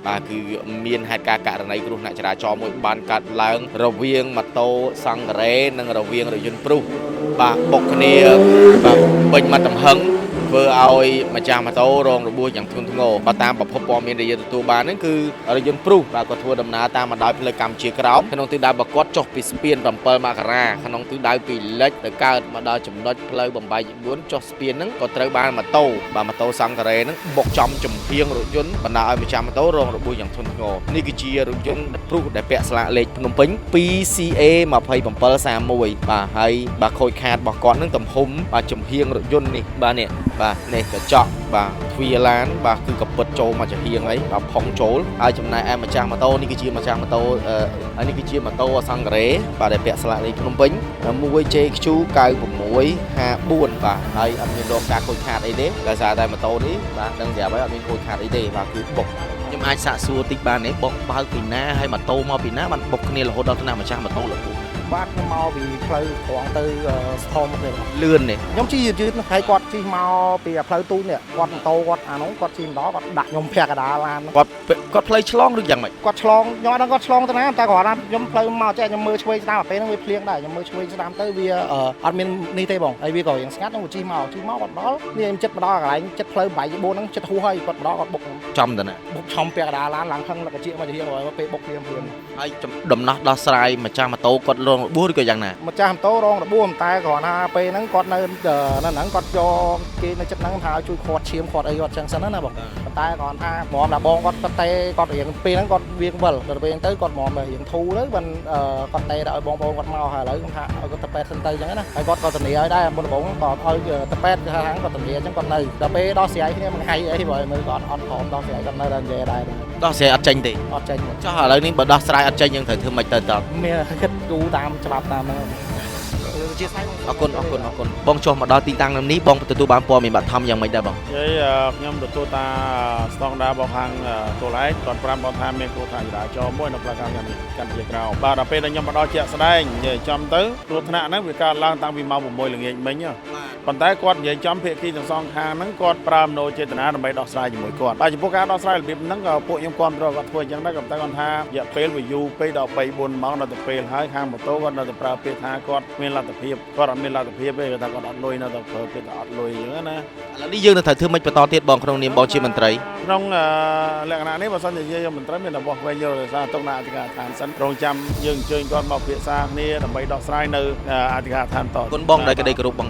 បាទគឺមានហេតុការណ៍ករណីគ្រោះថ្នាក់ចរាចរណ៍មួយបានកើតឡើងរវាងម៉ូតូសង្ការ៉េនិងរវាងរថយន្តព្រុសបាទបុកគ្នាបាទពេញមកទំហឹងធ្វើឲ្យម្ចាស់ម៉ូតូរងរបួសយ៉ាងធ្ងន់ធ្ងរបើតាមប្រភពព័ត៌មានដែលយើងទទួលបានហ្នឹងគឺរថយន្តព្រុសបាទគាត់ធ្វើដំណើរតាមបណ្ដោយផ្លូវកម្ពុជាក្រោមក្នុងទិសដៅបកត់ចុះពីស្ពាន7មករាក្នុងទិសដៅពីលិចទៅកើតមកដល់ចំណុចផ្លូវបំបី9ចុះស្ពានហ្នឹងក៏ត្រូវបានម៉ូតូសង្ការ៉េហ្នឹងបុកចំចំហៀងរថយន្តបណ្ដាលឲ្យម្ចាស់ម៉ូតូរងរបួសយ៉ាងធ្ងន់ធ្ងរនេះគឺជារថយន្តព្រុសដែលពាក់ស្លាកលេខភ្នំពេញ 2CA 2731បាទហើយបាទខូចខាតរបស់គាត់ហ្នឹងទំហំបាទចំហៀងរថយន្តនេះបាទនេះកញ្ចក់បាទទ្វារឡានបាទគឺកពិតចូលមកចំហៀងអីបាទផុងចូលហើយចំណែកឯម្ចាស់ម៉ូតូនេះគឺជាម្ចាស់ម៉ូតូនេះគឺជាម៉ូតូសង្ការ៉េបាទដែលពាក់ស្លាកលេខភ្នំពេញ 1JQ 9654បាទហើយអត់មានរងការខូចខាតអីទេដោយសារតែម៉ូតូនេះបាទដឹងស្រាប់ហើយអត់មានខូចខាតអីទេបាទគឺបុកខ្ញុំអាចសាកសួរតិចបានទេបុកបើកពីណាហើយម៉ូតូមកពីណាបានបុកគ្នារហូតដល់ថ្នាក់ម្ចាស់ម៉ូតូលោកគ្រូបាទខ្ញុំមកពីផ្លូវត្រង់ទៅស្ថមនេះលឿននេះខ្ញុំជិះយឺតហើយគាត់ជិះមកពីផ្លូវទូននេះគាត់ម៉ូតូគាត់អានោះគាត់ជិះម្ដងគាត់ដាក់ខ្ញុំភ័ក្រកដាលឡានគាត់ផ្លូវឆ្លងឬយ៉ាងម៉េចគាត់ឆ្លងខ្ញុំអត់ដឹងគាត់ឆ្លងទៅណាតែគាត់ថាខ្ញុំផ្លូវមកចេះខ្ញុំមើលឆ្វេងស្ដាំពេលហ្នឹងវាភ្លៀងដែរខ្ញុំមើលឆ្វេងស្ដាំទៅវាអត់មាននេះទេបងហើយវាក៏យ៉ាងស្ងាត់ខ្ញុំជិះមកគាត់ដល់នេះខ្ញុំចិត្តមកដល់កន្លែងចិត្តផ្លូវបាយ4ហ្នឹងចិត្តហួសហើយគាត់ដល់គាត់បុកចំទៅណាបុកឆំពាក់កដាលឡានឡើងខឹងលកជាមកជាមកពេលបុកភ្លាមហើយដំណោះដោះស្រាយម្ចាស់ម៉ូតូគាត់រងរបួសឬក៏យ៉ាងណាម្ចាស់ម៉ូតូរងរបួសតែគ្រាន់ថាពេលហ្នឹងគាត់នៅហ្នឹងគាត់យកគេនៅចិត្តហ្នឹងថាជួយខាត់ឈាមខាត់អីគាត់ចឹងសិនណាបងតែគ្រាន់ថាហ្មងថាបងគាត់តែគាត់រៀងពេលហ្នឹងគាត់វាងវិលដល់ពេលហ្នឹងទៅគាត់ហ្មងរៀងធូរទៅគាត់តែឲ្យបងប្អូនគាត់មកហើយឥឡូវខ្ញុំថាឲ្យគាត់ទៅពេទ្យសិនទៅចឹងណាហើយគាត់ក៏ធានាឲ្យដែរមុនដំបូងគាត់ឲ្យទៅពេទ្យថាគាត់ធានាចឹងគាត់នៅដល់ពេលដោះស្រាយគ្នាមួយថ្ងៃអីបើមើលគាត់អត់ព្រមដោះស្រាយគាត់នៅតែនិយាយដែរដោះស្រាយអត់ចេញទេអត់ចេញចុះឥឡូវនេះបើដោះស្រាយអត់ចេញយើងត្រូវធ្វើម៉េចទៅតើមានគិតគូតាមច្បាប់តាមហ្នឹងអរគុណបងចុះមកដល់ទីតាំងនេះបងទទួលបានព័ត៌មានបឋមយ៉ាងម៉េចដែរបងនិយាយខ្ញុំទទួលតាស្តង់ដាររបស់ខាងទួលឯងគាត់ប្រាប់បងថាមានគ្រោះថ្នាក់ចរាចរណ៍មួយនៅផ្លូវកម្ពុជាក្រោមបាទដល់ពេលដែលខ្ញុំមកដល់ជាក់ស្ដែងនិយាយចំទៅគ្រោះថ្នាក់ហ្នឹងវាកើតឡើងតាំងពីម៉ោង6ល្ងាចមិញប៉ុន្តែគាត់និយាយចំភាគីទាំងសងខាងហ្នឹងគាត់ប្រើមនោចេតនាដើម្បីដោះស្រាយជាមួយគាត់បាទចំពោះការដោះស្រាយរបៀបហ្នឹងក៏ពួកខ្ញុំគ្រប់គ្រងគាត់ធ្វើអញ្ចឹងដែរក៏តែគាត់ថារយៈពេលវាយូរពេកដល់3 4ម៉ោងដល់ទៅពេលហើយខាងម៉ូតូគាត់នៅតែប្រើពាក្យថាគាត់មានលទ្ធភាពគាត់អត់មានលទ្ធភាពទេគាត់ថាគាត់អត់លុយនៅតែប្រើពាក្យថាអត់លុយអញ្ចឹងណាឥឡូវនេះយើងនៅត្រូវធ្វើម៉េចបន្តទៀតបងក្នុងនាមបងជាមន្ត្រីក្នុងលក្ខណៈនេះបើសិនជាយើងមន្ត្រីមានតែបោះវែងយករសារទុកនៅអធិការឋានសិនរងចាំយើងអញ្ជើញគាត់មកពិភាក្សាគ្នាដើម្បីដោះស្រាយនៅអធិការឋានតគុណបងដោយក្តីគោរពបង